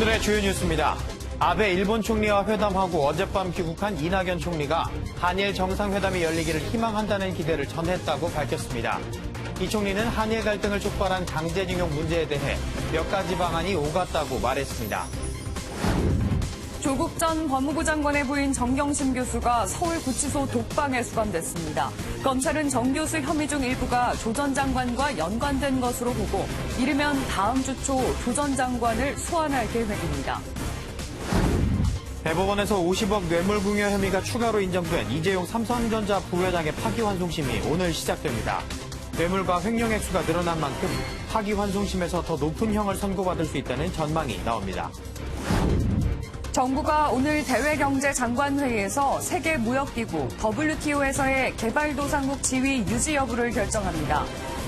오늘의 주요 뉴스입니다. 아베 일본 총리와 회담하고 어젯밤 귀국한 이낙연 총리가 한일 정상회담이 열리기를 희망한다는 기대를 전했다고 밝혔습니다. 이 총리는 한일 갈등을 촉발한 강제징용 문제에 대해 몇 가지 방안이 오갔다고 말했습니다. 조국 전 법무부 장관의 부인 정경심 교수가 서울구치소 독방에 수감됐습니다. 검찰은 정 교수 혐의 중 일부가 조 전 장관과 연관된 것으로 보고 이르면 다음 주 초 조 전 장관을 소환할 계획입니다. 대법원에서 50억 뇌물공여 혐의가 추가로 인정된 이재용 삼성전자 부회장의 파기환송심이 오늘 시작됩니다. 뇌물과 횡령 액수가 늘어난 만큼 파기환송심에서 더 높은 형을 선고받을 수 있다는 전망이 나옵니다. 정부가 오늘 대외경제장관회의에서 세계무역기구 WTO에서의 개발도상국 지위 유지 여부를 결정합니다.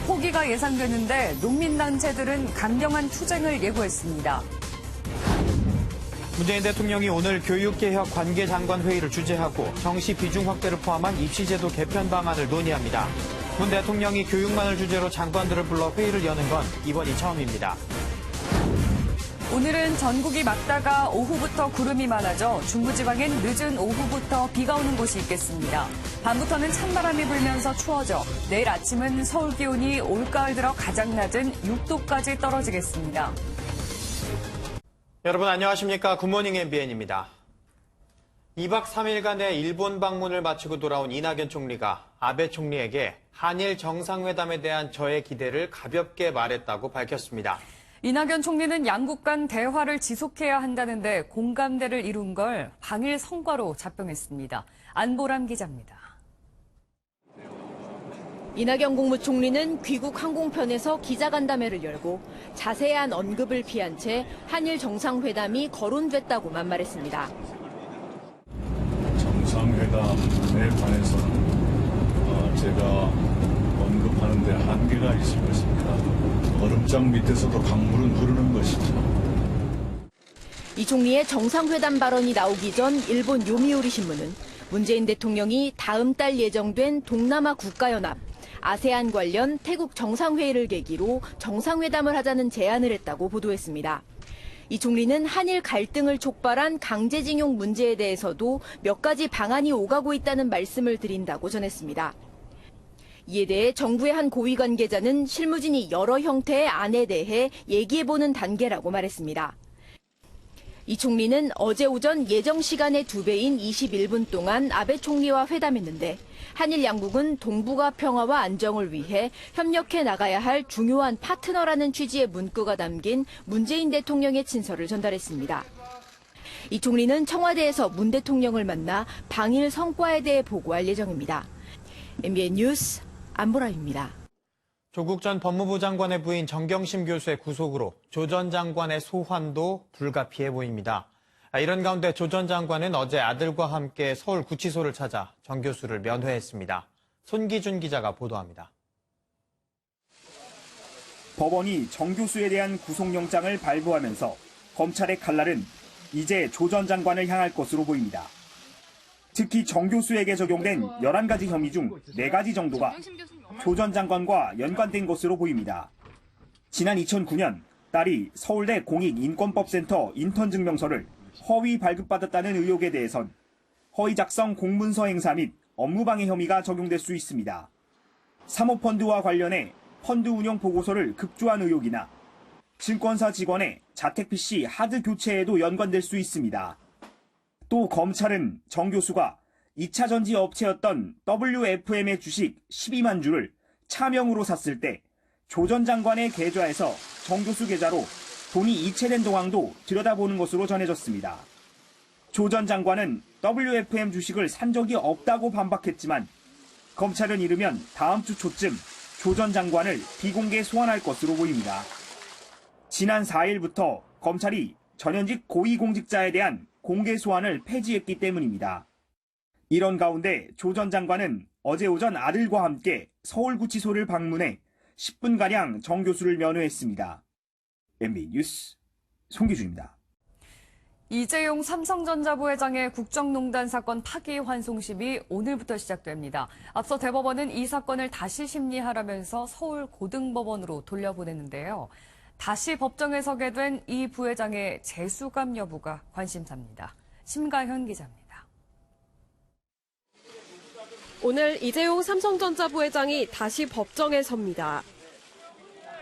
포기가 예상되는데 농민단체들은 강경한 투쟁을 예고했습니다. 문재인 대통령이 오늘 교육개혁 관계장관회의를 주재하고 정시 비중 확대를 포함한 입시제도 개편 방안을 논의합니다. 문 대통령이 교육만을 주제로 장관들을 불러 회의를 여는 건 이번이 처음입니다. 오늘은 전국이 맑다가 오후부터 구름이 많아져 중부지방엔 늦은 오후부터 비가 오는 곳이 있겠습니다. 밤부터는 찬바람이 불면서 추워져 내일 아침은 서울 기온이 올가을 들어 가장 낮은 6도까지 떨어지겠습니다. 여러분 안녕하십니까? 굿모닝 MBN입니다. 2박 3일간의 일본 방문을 마치고 돌아온 이낙연 총리가 아베 총리에게 한일 정상회담에 대한 저의 기대를 가볍게 말했다고 밝혔습니다. 이낙연 총리는 양국 간 대화를 지속해야 한다는데 공감대를 이룬 걸 방일 성과로 작성했습니다. 안보람 기자입니다. 이낙연 국무총리는 귀국 항공편에서 기자간담회를 열고 자세한 언급을 피한 채 한일 정상회담이 거론됐다고만 말했습니다. 정상회담에 관해서는 제가 언급하는 데 한계가 있을 것입니다. 얼음장 밑에서도 강물은 흐르는 것이죠. 이 총리의 정상회담 발언이 나오기 전 일본 요미우리 신문은 문재인 대통령이 다음 달 예정된 동남아 국가연합, 아세안 관련 태국 정상회의를 계기로 정상회담을 하자는 제안을 했다고 보도했습니다. 이 총리는 한일 갈등을 촉발한 강제징용 문제에 대해서도 몇 가지 방안이 오가고 있다는 말씀을 드린다고 전했습니다. 이에 대해 정부의 한 고위 관계자는 실무진이 여러 형태의 안에 대해 얘기해보는 단계라고 말했습니다. 이 총리는 어제 오전 예정 시간의 2배인 21분 동안 아베 총리와 회담했는데 한일 양국은 동북아 평화와 안정을 위해 협력해 나가야 할 중요한 파트너라는 취지의 문구가 담긴 문재인 대통령의 친서를 전달했습니다. 이 총리는 청와대에서 문 대통령을 만나 방일 성과에 대해 보고할 예정입니다. MBN 뉴스 안보라입니다. 조국 전 법무부 장관의 부인 정경심 교수의 구속으로 조 전 장관의 소환도 불가피해 보입니다. 이런 가운데 조 전 장관은 어제 아들과 함께 서울구치소를 찾아 정 교수를 면회했습니다. 손기준 기자가 보도합니다. 법원이 정 교수에 대한 구속영장을 발부하면서 검찰의 칼날은 이제 조 전 장관을 향할 것으로 보입니다. 특히 정 교수에게 적용된 11가지 혐의 중 4가지 정도가 조 전 장관과 연관된 것으로 보입니다. 지난 2009년 딸이 서울대 공익인권법센터 인턴 증명서를 허위 발급받았다는 의혹에 대해선 허위 작성 공문서 행사 및 업무방해 혐의가 적용될 수 있습니다. 사모펀드와 관련해 펀드 운영 보고서를 급조한 의혹이나 증권사 직원의 자택 PC 하드 교체에도 연관될 수 있습니다. 또 검찰은 정 교수가 2차 전지 업체였던 WFM의 주식 12만 주를 차명으로 샀을 때 조 전 장관의 계좌에서 정 교수 계좌로 돈이 이체된 동항도 들여다보는 것으로 전해졌습니다. 조 전 장관은 WFM 주식을 산 적이 없다고 반박했지만 검찰은 이르면 다음 주 초쯤 조 전 장관을 비공개 소환할 것으로 보입니다. 지난 4일부터 검찰이 전현직 고위공직자에 대한 공개 소환을 폐지했기 때문입니다. 이런 가운데 조 전 장관은 어제 오전 아들과 함께 서울구치소를 방문해 10분가량 정 교수를 면회했습니다. MBN 뉴스 송기준입니다. 이재용 삼성전자 부회장의 국정농단 사건 파기환송심이 오늘부터 시작됩니다. 앞서 대법원은 이 사건을 다시 심리하라면서 서울 고등법원으로 돌려보냈는데요. 다시 법정에 서게 된 이 부회장의 재수감 여부가 관심사입니다. 심가현 기자입니다. 오늘 이재용 삼성전자 부회장이 다시 법정에 섭니다.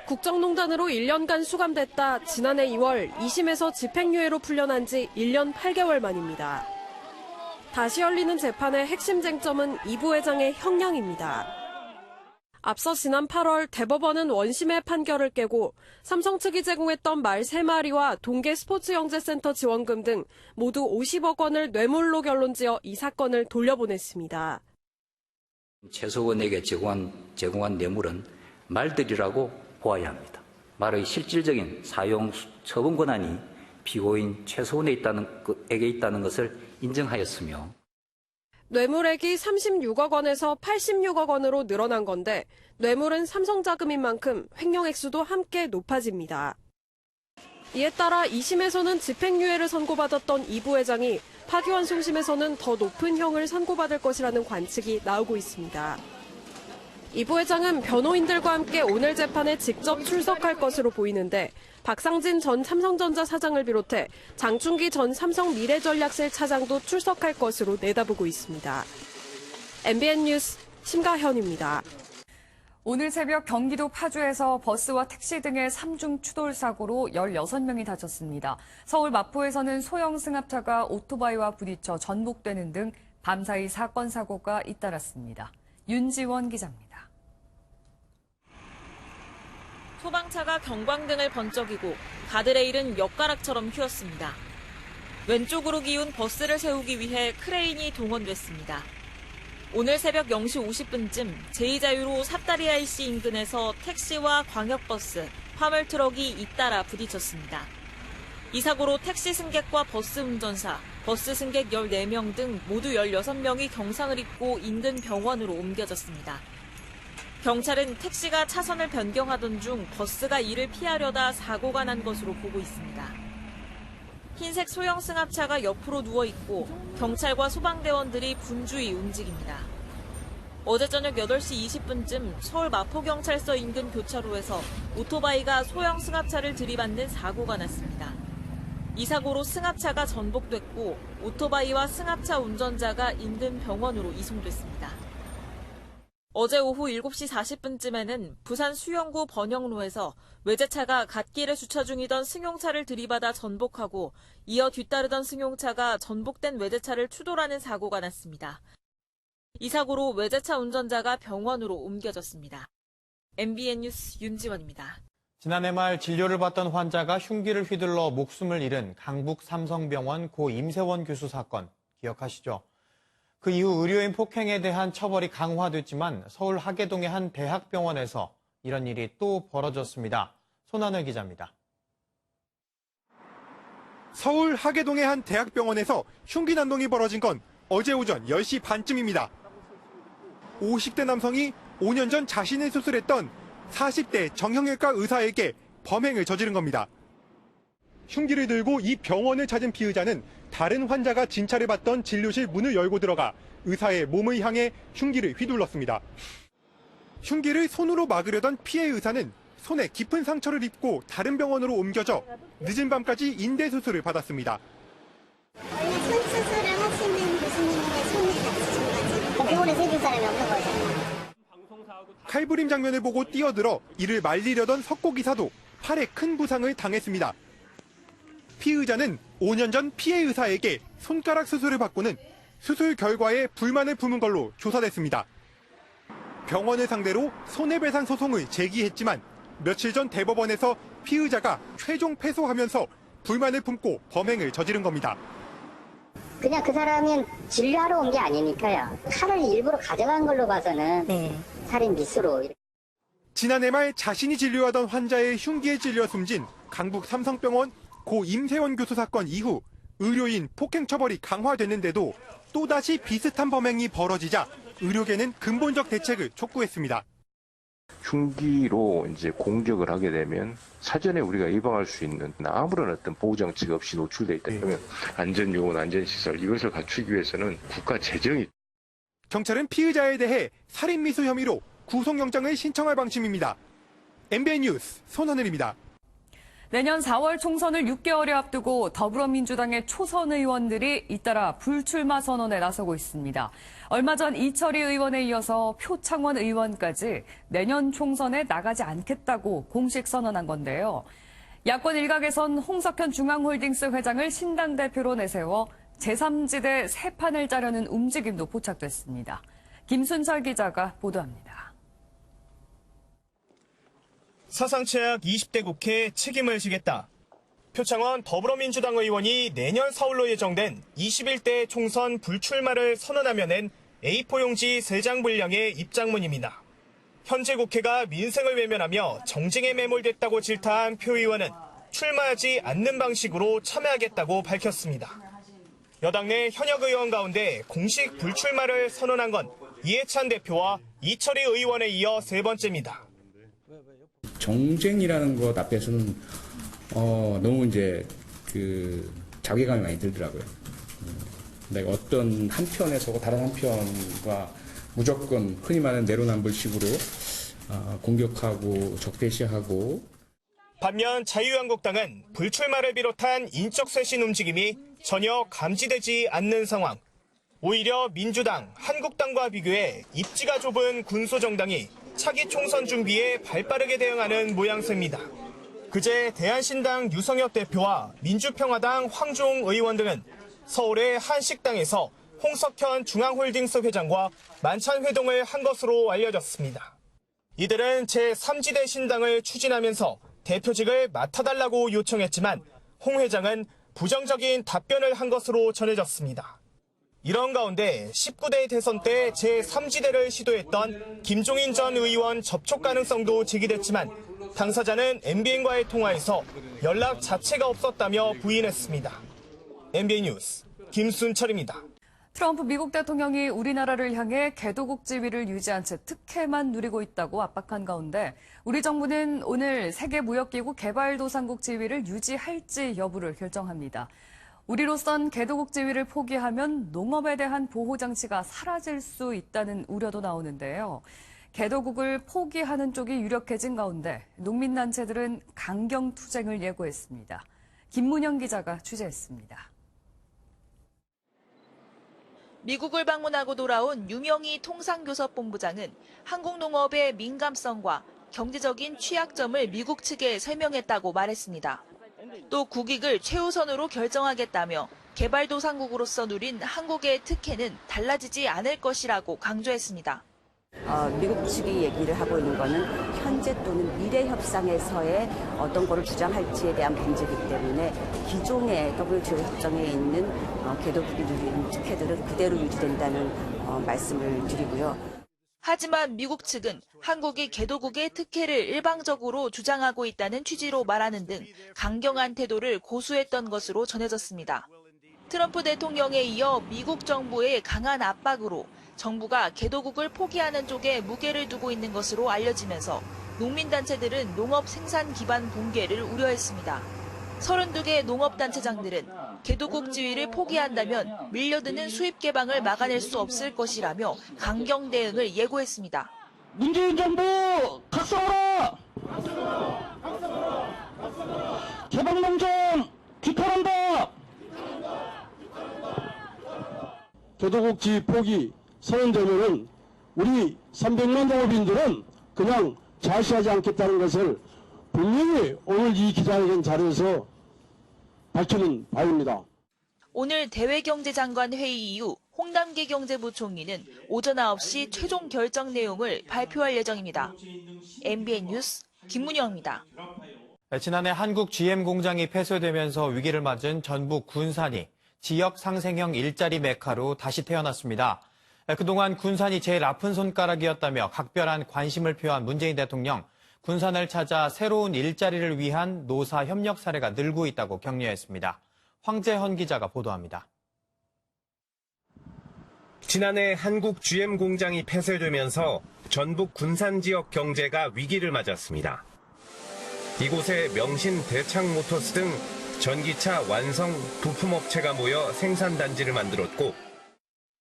국정농단으로 1년간 수감됐다 지난해 2월 2심에서 집행유예로 풀려난 지 1년 8개월 만입니다. 다시 열리는 재판의 핵심 쟁점은 이 부회장의 형량입니다. 앞서 지난 8월 대법원은 원심의 판결을 깨고 삼성 측이 제공했던 말 3마리와 동계 스포츠영재센터 지원금 등 모두 50억 원을 뇌물로 결론지어 이 사건을 돌려보냈습니다. 최소원에게 제공한 뇌물은 말들이라고 보아야 합니다. 말의 실질적인 사용 처분 권한이 피고인 최소원에게 있다는 것을 인정하였으며 뇌물액이 36억 원에서 86억 원으로 늘어난 건데 뇌물은 삼성자금인 만큼 횡령 액수도 함께 높아집니다. 이에 따라 2심에서는 집행유예를 선고받았던 이 부회장이 파기환송심에서는 더 높은 형을 선고받을 것이라는 관측이 나오고 있습니다. 이 부회장은 변호인들과 함께 오늘 재판에 직접 출석할 것으로 보이는데 박상진 전 삼성전자 사장을 비롯해 장충기 전 삼성 미래전략실 차장도 출석할 것으로 내다보고 있습니다. MBN 뉴스 심가현입니다. 오늘 새벽 경기도 파주에서 버스와 택시 등의 3중 추돌 사고로 16명이 다쳤습니다. 서울 마포에서는 소형 승합차가 오토바이와 부딪혀 전복되는 등 밤사이 사건 사고가 잇따랐습니다. 윤지원 기자입니다. 소방차가 경광등을 번쩍이고 가드레일은 엿가락처럼 휘었습니다. 왼쪽으로 기운 버스를 세우기 위해 크레인이 동원됐습니다. 오늘 새벽 0시 50분쯤 제2자유로 삿다리 IC 인근에서 택시와 광역버스, 화물트럭이 잇따라 부딪혔습니다. 이 사고로 택시 승객과 버스 운전사, 버스 승객 14명 등 모두 16명이 경상을 입고 인근 병원으로 옮겨졌습니다. 경찰은 택시가 차선을 변경하던 중 버스가 이를 피하려다 사고가 난 것으로 보고 있습니다. 흰색 소형 승합차가 옆으로 누워있고 경찰과 소방대원들이 분주히 움직입니다. 어제 저녁 8시 20분쯤 서울 마포경찰서 인근 교차로에서 오토바이가 소형 승합차를 들이받는 사고가 났습니다. 이 사고로 승합차가 전복됐고 오토바이와 승합차 운전자가 인근 병원으로 이송됐습니다. 어제 오후 7시 40분쯤에는 부산 수영구 번영로에서 외제차가 갓길에 주차 중이던 승용차를 들이받아 전복하고 이어 뒤따르던 승용차가 전복된 외제차를 추돌하는 사고가 났습니다. 이 사고로 외제차 운전자가 병원으로 옮겨졌습니다. MBN 뉴스 윤지원입니다. 지난해 말 진료를 받던 환자가 흉기를 휘둘러 목숨을 잃은 강북 삼성병원 고 임세원 교수 사건 기억하시죠? 그 이후 의료인 폭행에 대한 처벌이 강화됐지만 서울 하계동의 한 대학병원에서 이런 일이 또 벌어졌습니다. 손하늘 기자입니다. 서울 하계동의 한 대학병원에서 흉기 난동이 벌어진 건 어제 오전 10시 반쯤입니다. 50대 남성이 5년 전 자신을 수술했던 40대 정형외과 의사에게 범행을 저지른 겁니다. 흉기를 들고 이 병원을 찾은 피의자는 다른 환자가 진찰을 받던 진료실 문을 열고 들어가 의사의 몸을 향해 흉기를 휘둘렀습니다. 흉기를 손으로 막으려던 피해 의사는 손에 깊은 상처를 입고 다른 병원으로 옮겨져 늦은 밤까지 인대 수술을 받았습니다. 원래 손 수술을 하시는 교수님의 손이 다치신 거지? 병원에서 해줄 사람이 없는 거죠. 칼부림 장면을 보고 뛰어들어 이를 말리려던 석고기사도 팔에 큰 부상을 당했습니다. 피의자는 5년 전 피해 의사에게 손가락 수술을 받고는 수술 결과에 불만을 품은 걸로 조사됐습니다. 병원을 상대로 손해배상 소송을 제기했지만 며칠 전 대법원에서 피의자가 최종 패소하면서 불만을 품고 범행을 저지른 겁니다. 그냥 그 사람은 진료하러 온 게 아니니까요. 칼을 일부러 가져간 걸로 봐서는 살인 미수로. 지난해 말 자신이 진료하던 환자의 흉기에 찔려 숨진 강북 삼성병원 고 임세원 교수 사건 이후 의료인 폭행 처벌이 강화됐는데도 또다시 비슷한 범행이 벌어지자 의료계는 근본적 대책을 촉구했습니다. 흉기로 이제 공격을 하게 되면 사전에 우리가 예방할 수 있는 아무런 어떤 보호 장치가 없이 노출돼 있다 그러면 안전요원, 안전시설 이것을 갖추기 위해서는 국가 재정이. 경찰은 피의자에 대해 살인미수 혐의로 구속영장을 신청할 방침입니다. MBN 뉴스 손하늘입니다. 내년 4월 총선을 6개월여 앞두고 더불어민주당의 초선 의원들이 잇따라 불출마 선언에 나서고 있습니다. 얼마 전 이철희 의원에 이어서 표창원 의원까지 내년 총선에 나가지 않겠다고 공식 선언한 건데요. 야권 일각에선 홍석현 중앙홀딩스 회장을 신당 대표로 내세워 제3지대 새 판을 짜려는 움직임도 포착됐습니다. 김순철 기자가 보도합니다. 사상최악 20대 국회 책임을 지겠다. 표창원 더불어민주당 의원이 내년 4월로 예정된 21대 총선 불출마를 선언하며 낸 A4 용지 3장 분량의 입장문입니다. 현재 국회가 민생을 외면하며 정쟁에 매몰됐다고 질타한 표 의원은 출마하지 않는 방식으로 참여하겠다고 밝혔습니다. 여당 내 현역 의원 가운데 공식 불출마를 선언한 건 이해찬 대표와 이철희 의원에 이어 세 번째입니다. 정쟁이라는 것 앞에서는 너무 이제 자괴감이 많이 들더라고요. 내가 어떤 한편에 서고 다른 한편과 무조건 흔히 말하는 내로남불식으로 공격하고 적대시하고. 반면 자유한국당은 불출마를 비롯한 인적 쇄신 움직임이 전혀 감지되지 않는 상황. 오히려 민주당, 한국당과 비교해 입지가 좁은 군소정당이 차기 총선 준비에 발빠르게 대응하는 모양새입니다. 그제 대한신당 유성혁 대표와 민주평화당 황종 의원 등은 서울의 한 식당에서 홍석현 중앙홀딩스 회장과 만찬 회동을 한 것으로 알려졌습니다. 이들은 제3지대 신당을 추진하면서 대표직을 맡아달라고 요청했지만 홍 회장은 부정적인 답변을 한 것으로 전해졌습니다. 이런 가운데 19대 대선 때 제3지대를 시도했던 김종인 전 의원 접촉 가능성도 제기됐지만 당사자는 MBN과의 통화에서 연락 자체가 없었다며 부인했습니다. MBN 뉴스 김순철입니다. 트럼프 미국 대통령이 우리나라를 향해 개도국 지위를 유지한 채 특혜만 누리고 있다고 압박한 가운데 우리 정부는 오늘 세계무역기구 개발도상국 지위를 유지할지 여부를 결정합니다. 우리로선 개도국 지위를 포기하면 농업에 대한 보호장치가 사라질 수 있다는 우려도 나오는데요. 개도국을 포기하는 쪽이 유력해진 가운데 농민단체들은 강경투쟁을 예고했습니다. 김문영 기자가 취재했습니다. 미국을 방문하고 돌아온 유명희 통상교섭본부장은 한국 농업의 민감성과 경제적인 취약점을 미국 측에 설명했다고 말했습니다. 또 국익을 최우선으로 결정하겠다며 개발도상국으로서 누린 한국의 특혜는 달라지지 않을 것이라고 강조했습니다. 미국 측이 얘기를 하고 있는 거는 현재 또는 미래 협상에서의 어떤 거를 주장할지에 대한 문제이기 때문에 기존의 WTO 협정에 있는 개도국이 누리는 특혜들은 그대로 유지된다는 말씀을 드리고요. 하지만 미국 측은 한국이 개도국의 특혜를 일방적으로 주장하고 있다는 취지로 말하는 등 강경한 태도를 고수했던 것으로 전해졌습니다. 트럼프 대통령에 이어 미국 정부의 강한 압박으로 정부가 개도국을 포기하는 쪽에 무게를 두고 있는 것으로 알려지면서 농민단체들은 농업 생산 기반 붕괴를 우려했습니다. 32개 농업단체장들은 개도국 지위를 포기한다면 밀려드는 수입 개방을 막아낼 수 없을 것이라며 강경 대응을 예고했습니다. 문재인 정부 각성하라! 개방농장 귀탈한다! 개도국 지위 포기 선언되면은 우리 300만 농업인들은 그냥 좌시하지 않겠다는 것을 분명히 오늘 이 기자회견 자리에서 밝히는 바입니다. 오늘 대외경제장관 회의 이후 홍남기 경제부총리는 오전 9시 최종 결정 내용을 발표할 예정입니다. MBN 뉴스 김문영입니다. 지난해 한국 GM 공장이 폐쇄되면서 위기를 맞은 전북 군산이 지역 상생형 일자리 메카로 다시 태어났습니다. 그동안 군산이 제일 아픈 손가락이었다며 각별한 관심을 표한 문재인 대통령, 군산을 찾아 새로운 일자리를 위한 노사 협력 사례가 늘고 있다고 격려했습니다. 황재헌 기자가 보도합니다. 지난해 한국 GM 공장이 폐쇄되면서 전북 군산 지역 경제가 위기를 맞았습니다. 이곳에 명신 대창모터스 등 전기차 완성 부품업체가 모여 생산단지를 만들었고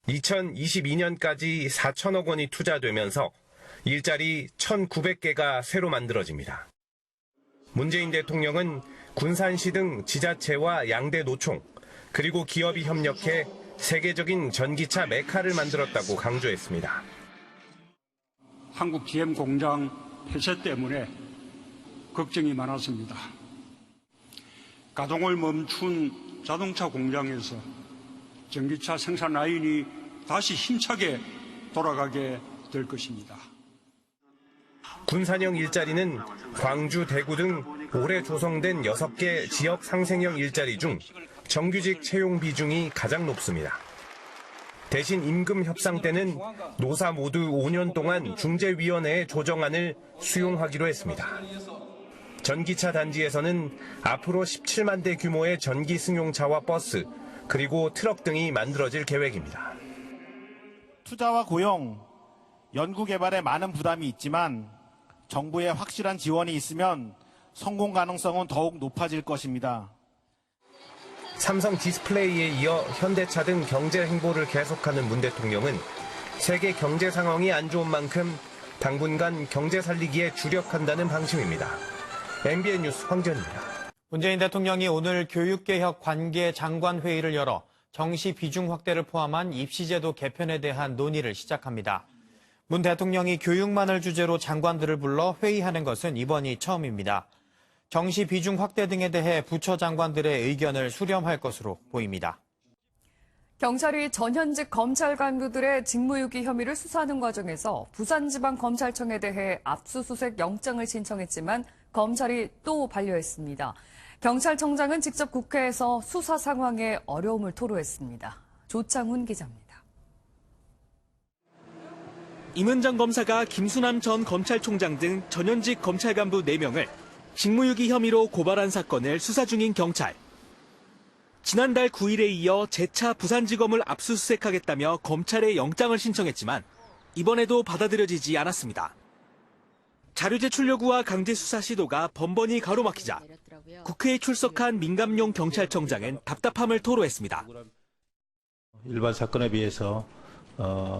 2022년까지 4천억 원이 투자되면서 일자리 1,900개가 새로 만들어집니다. 문재인 대통령은 군산시 등 지자체와 양대 노총, 그리고 기업이 협력해 세계적인 전기차 메카를 만들었다고 강조했습니다. 한국 GM 공장 폐쇄 때문에 걱정이 많았습니다. 가동을 멈춘 자동차 공장에서 전기차 생산 라인이 다시 힘차게 돌아가게 될 것입니다. 군산형 일자리는 광주, 대구 등 올해 조성된 6개 지역 상생형 일자리 중 정규직 채용 비중이 가장 높습니다. 대신 임금 협상 때는 노사 모두 5년 동안 중재위원회의 조정안을 수용하기로 했습니다. 전기차 단지에서는 앞으로 17만 대 규모의 전기 승용차와 버스, 그리고 트럭 등이 만들어질 계획입니다. 투자와 고용, 연구개발에 많은 부담이 있지만 정부의 확실한 지원이 있으면 성공 가능성은 더욱 높아질 것입니다. 삼성 디스플레이에 이어 현대차 등 경제 행보를 계속하는 문 대통령은 세계 경제 상황이 안 좋은 만큼 당분간 경제 살리기에 주력한다는 방침입니다. MBN 뉴스 황전입니다. 문재인 대통령이 오늘 교육개혁 관계 장관 회의를 열어 정시 비중 확대를 포함한 입시제도 개편에 대한 논의를 시작합니다. 문 대통령이 교육만을 주제로 장관들을 불러 회의하는 것은 이번이 처음입니다. 정시 비중 확대 등에 대해 부처 장관들의 의견을 수렴할 것으로 보입니다. 경찰이 전현직 검찰 간부들의 직무유기 혐의를 수사하는 과정에서 부산지방검찰청에 대해 압수수색 영장을 신청했지만 검찰이 또 반려했습니다. 경찰청장은 직접 국회에서 수사 상황에 어려움을 토로했습니다. 조창훈 기자입니다. 임은정 검사가 김수남 전 검찰총장 등 전현직 검찰 간부 4명을 직무유기 혐의로 고발한 사건을 수사 중인 경찰. 지난달 9일에 이어 재차 부산지검을 압수수색하겠다며 검찰에 영장을 신청했지만 이번에도 받아들여지지 않았습니다. 자료 제출 요구와 강제 수사 시도가 번번이 가로막히자 국회에 출석한 민감용 경찰청장은 답답함을 토로했습니다. 일반 사건에 비해서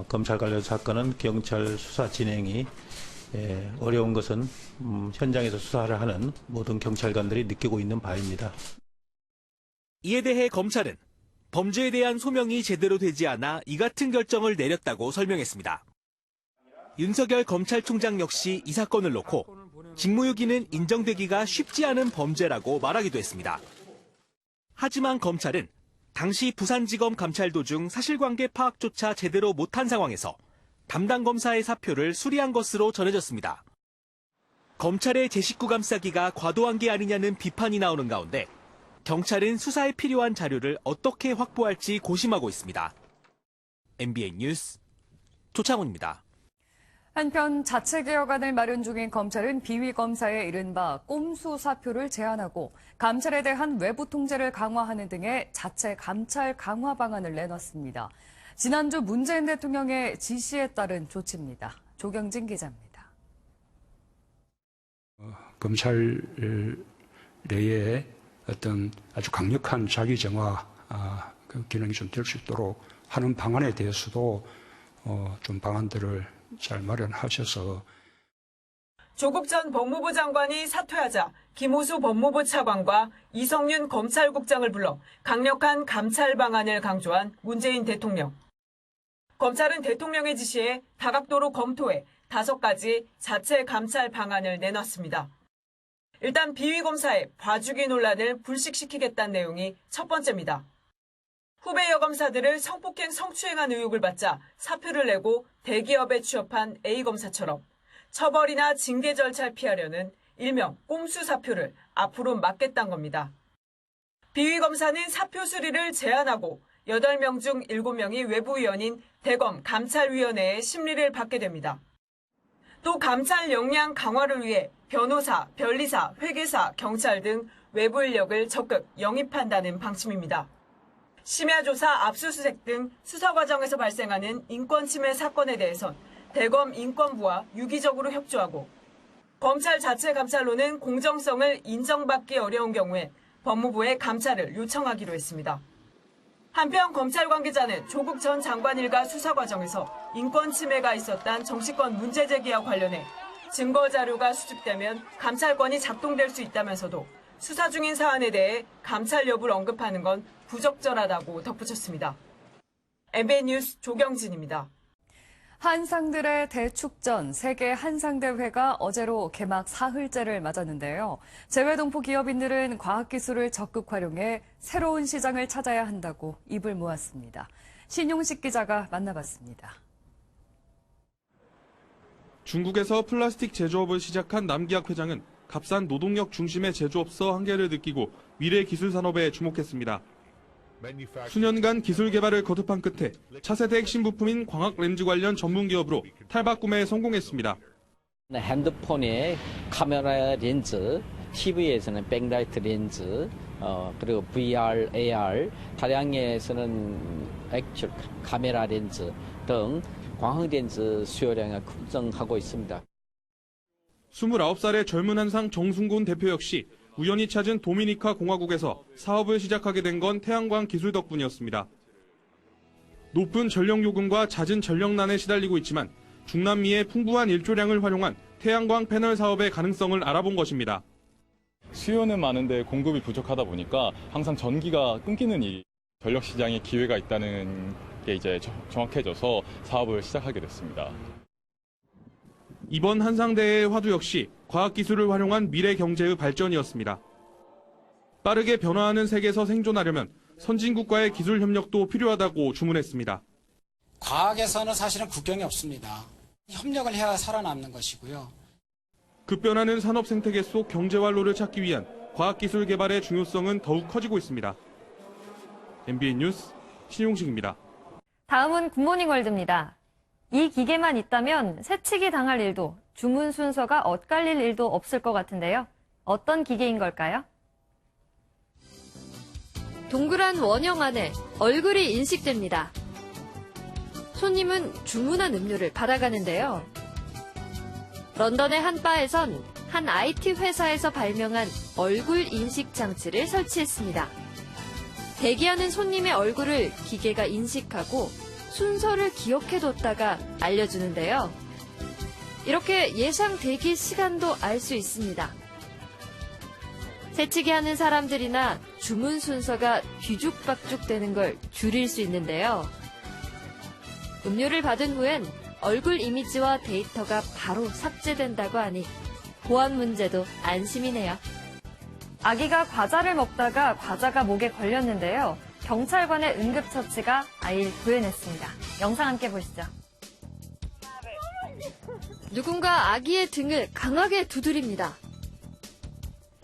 검찰 관련 사건은 경찰 수사 진행이 어려운 것은 현장에서 수사를 하는 모든 경찰관들이 느끼고 있는 바입니다. 이에 대해 검찰은 범죄에 대한 소명이 제대로 되지 않아 이 같은 결정을 내렸다고 설명했습니다. 윤석열 검찰총장 역시 이 사건을 놓고 직무유기는 인정되기가 쉽지 않은 범죄라고 말하기도 했습니다. 하지만 검찰은 당시 부산지검 감찰 도중 사실관계 파악조차 제대로 못한 상황에서 담당 검사의 사표를 수리한 것으로 전해졌습니다. 검찰의 제19 감싸기가 과도한 게 아니냐는 비판이 나오는 가운데 경찰은 수사에 필요한 자료를 어떻게 확보할지 고심하고 있습니다. MBN 뉴스 조창훈입니다. 한편 자체개혁안을 마련 중인 검찰은 비위검사의 이른바 꼼수 사표를 제한하고 감찰에 대한 외부 통제를 강화하는 등의 자체 감찰 강화 방안을 내놨습니다. 지난주 문재인 대통령의 지시에 따른 조치입니다. 조경진 기자입니다. 검찰 내에 어떤 아주 강력한 자기 정화 그 기능이 좀 될 수 있도록 하는 방안에 대해서도 좀 방안들을 잘 마련하셔서. 조국 전 법무부 장관이 사퇴하자 김호수 법무부 차관과 이성윤 검찰국장을 불러 강력한 감찰 방안을 강조한 문재인 대통령. 검찰은 대통령의 지시에 다각도로 검토해 5가지 자체 감찰 방안을 내놨습니다. 일단 비위검사의 봐주기 논란을 불식시키겠다는 내용이 첫 번째입니다. 후배 여검사들을 성폭행 성추행한 의혹을 받자 사표를 내고 대기업에 취업한 A검사처럼 처벌이나 징계 절차를 피하려는 일명 꼼수 사표를 앞으로 막겠다는 겁니다. 비위검사는 사표 수리를 제한하고 8명 중 7명이 외부위원인 대검 감찰위원회의 심리를 받게 됩니다. 또 감찰 역량 강화를 위해 변호사, 변리사, 회계사, 경찰 등 외부 인력을 적극 영입한다는 방침입니다. 심야조사, 압수수색 등 수사 과정에서 발생하는 인권침해 사건에 대해선 대검 인권부와 유기적으로 협조하고 검찰 자체 감찰로는 공정성을 인정받기 어려운 경우에 법무부에 감찰을 요청하기로 했습니다. 한편 검찰 관계자는 조국 전 장관 일가 수사 과정에서 인권 침해가 있었다는 정치권 문제 제기와 관련해 증거 자료가 수집되면 감찰권이 작동될 수 있다면서도 수사 중인 사안에 대해 감찰 여부를 언급하는 건 부적절하다고 덧붙였습니다. MBN 뉴스 조경진입니다. 한상들의 대축전 세계 한상대회가 어제로 개막 사흘째를 맞았는데요. 재외동포 기업인들은 과학기술을 적극 활용해 새로운 시장을 찾아야 한다고 입을 모았습니다. 신용식 기자가 만나봤습니다. 중국에서 플라스틱 제조업을 시작한 남기학 회장은 값싼 노동력 중심의 제조업서 한계를 느끼고 미래 기술 산업에 주목했습니다. 수년간 기술 개발을 거듭한 끝에 차세대 핵심 부품인 광학 렌즈 관련 전문 기업으로 탈박 구매에 성공했습니다. 핸드폰에 카메라 렌즈, TV에서는 백라이트 렌즈, 그리고 VR, AR, 다량에서는 액출 카메라 렌즈 등 광학 렌즈 수요량을 급증하고 있습니다. 29살의 젊은 한상 정순곤 대표 역시 우연히 찾은 도미니카 공화국에서 사업을 시작하게 된 건 태양광 기술 덕분이었습니다. 높은 전력 요금과 잦은 전력난에 시달리고 있지만 중남미의 풍부한 일조량을 활용한 태양광 패널 사업의 가능성을 알아본 것입니다. 수요는 많은데 공급이 부족하다 보니까 항상 전기가 끊기는 일이 전력 시장에 기회가 있다는 게 이제 정확해져서 사업을 시작하게 됐습니다. 이번 한상대회의 화두 역시 과학기술을 활용한 미래 경제의 발전이었습니다. 빠르게 변화하는 세계에서 생존하려면 선진국과의 기술 협력도 필요하다고 주문했습니다. 과학에서는 사실은 국경이 없습니다. 협력을 해야 살아남는 것이고요. 급변하는 산업 생태계 속 경제활로를 찾기 위한 과학기술 개발의 중요성은 더욱 커지고 있습니다. MBN 뉴스 신용식입니다. 다음은 굿모닝 월드입니다. 이 기계만 있다면 새치기 당할 일도 주문 순서가 엇갈릴 일도 없을 것 같은데요. 어떤 기계인 걸까요? 동그란 원형 안에 얼굴이 인식됩니다. 손님은 주문한 음료를 받아가는데요. 런던의 한 바에선 한 IT 회사에서 발명한 얼굴 인식 장치를 설치했습니다. 대기하는 손님의 얼굴을 기계가 인식하고 순서를 기억해뒀다가 알려주는데요. 이렇게 예상 대기 시간도 알 수 있습니다. 새치기 하는 사람들이나 주문 순서가 뒤죽박죽 되는 걸 줄일 수 있는데요. 음료를 받은 후엔 얼굴 이미지와 데이터가 바로 삭제된다고 하니 보안 문제도 안심이네요. 아기가 과자를 먹다가 과자가 목에 걸렸는데요. 경찰관의 응급처치가 아이를 구해냈습니다. 영상 함께 보시죠. 누군가 아기의 등을 강하게 두드립니다.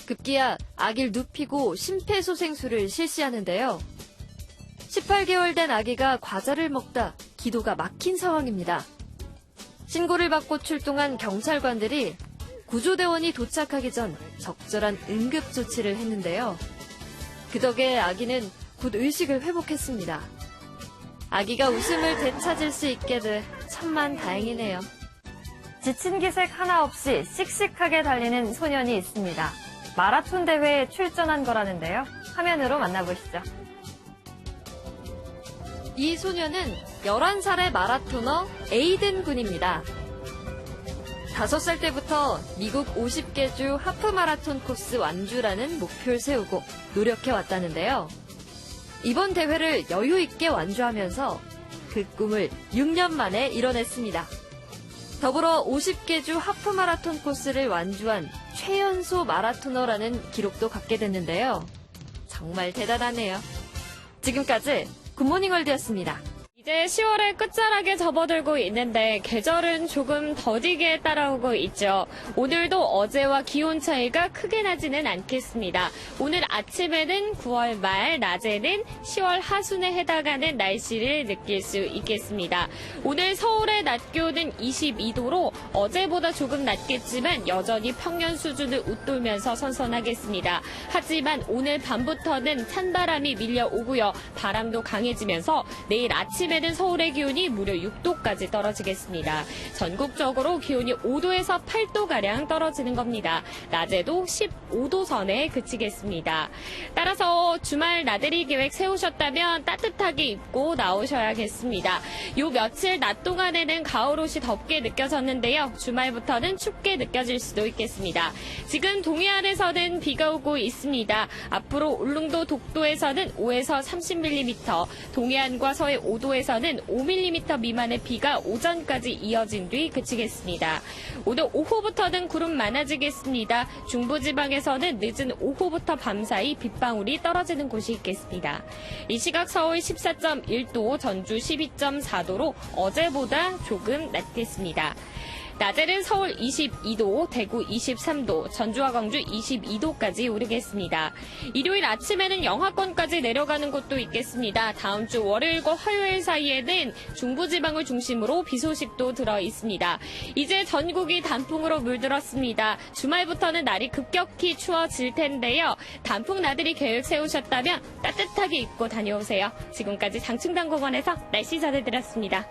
급기야 아기를 눕히고 심폐소생술을 실시하는데요. 18개월 된 아기가 과자를 먹다 기도가 막힌 상황입니다. 신고를 받고 출동한 경찰관들이 구조대원이 도착하기 전 적절한 응급 조치를 했는데요. 그 덕에 아기는 곧 의식을 회복했습니다. 아기가 웃음을 되찾을 수 있게 돼 천만 다행이네요. 지친 기색 하나 없이 씩씩하게 달리는 소년이 있습니다. 마라톤 대회에 출전한 거라는데요. 화면으로 만나보시죠. 이 소년은 11살의 마라토너 에이든 군입니다. 5살 때부터 미국 50개 주 하프 마라톤 코스 완주라는 목표를 세우고 노력해왔다는데요. 이번 대회를 여유 있게 완주하면서 그 꿈을 6년 만에 이뤄냈습니다. 더불어 50개 주 하프 마라톤 코스를 완주한 최연소 마라토너라는 기록도 갖게 됐는데요. 정말 대단하네요. 지금까지 굿모닝 월드였습니다. 이제 10월의 끝자락에 접어들고 있는데 계절은 조금 더디게 따라오고 있죠. 오늘도 어제와 기온 차이가 크게 나지는 않겠습니다. 오늘 아침에는 9월 말, 낮에는 10월 하순에 해당하는 날씨를 느낄 수 있겠습니다. 오늘 서울의 낮 기온은 22도로 어제보다 조금 낮겠지만 여전히 평년 수준을 웃돌면서 선선하겠습니다. 하지만 오늘 밤부터는 찬바람이 밀려오고요. 바람도 강해지면서 내일 아침에 아침에는 서울의 기온이 무려 6도까지 떨어지겠습니다. 전국적으로 기온이 5도에서 8도가량 떨어지는 겁니다. 낮에도 15도 선에 그치겠습니다. 따라서 주말 나들이 계획 세우셨다면 따뜻하게 입고 나오셔야겠습니다. 요 며칠 낮 동안에는 가을옷이 덥게 느껴졌는데요. 주말부터는 춥게 느껴질 수도 있겠습니다. 지금 동해안에서는 비가 오고 있습니다. 앞으로 울릉도 독도에서는 5에서 30mm, 동해안과 서해 5도에서는 5mm 미만의 비가 오전까지 이어진 뒤 그치겠습니다. 오늘 오후부터는 구름 많아지겠습니다. 중부지방에서는 늦은 오후부터 밤사이 빗방울이 떨어지는 곳이 있겠습니다. 이 시각 서울 14.1도, 전주 12.4도로 어제보다 조금 낮겠습니다. 낮에는 서울 22도, 대구 23도, 전주와 광주 22도까지 오르겠습니다. 일요일 아침에는 영하권까지 내려가는 곳도 있겠습니다. 다음 주 월요일과 화요일 사이에는 중부지방을 중심으로 비 소식도 들어 있습니다. 이제 전국이 단풍으로 물들었습니다. 주말부터는 날이 급격히 추워질 텐데요. 단풍 나들이 계획 세우셨다면 따뜻하게 입고 다녀오세요. 지금까지 장충당공원에서 날씨 전해드렸습니다.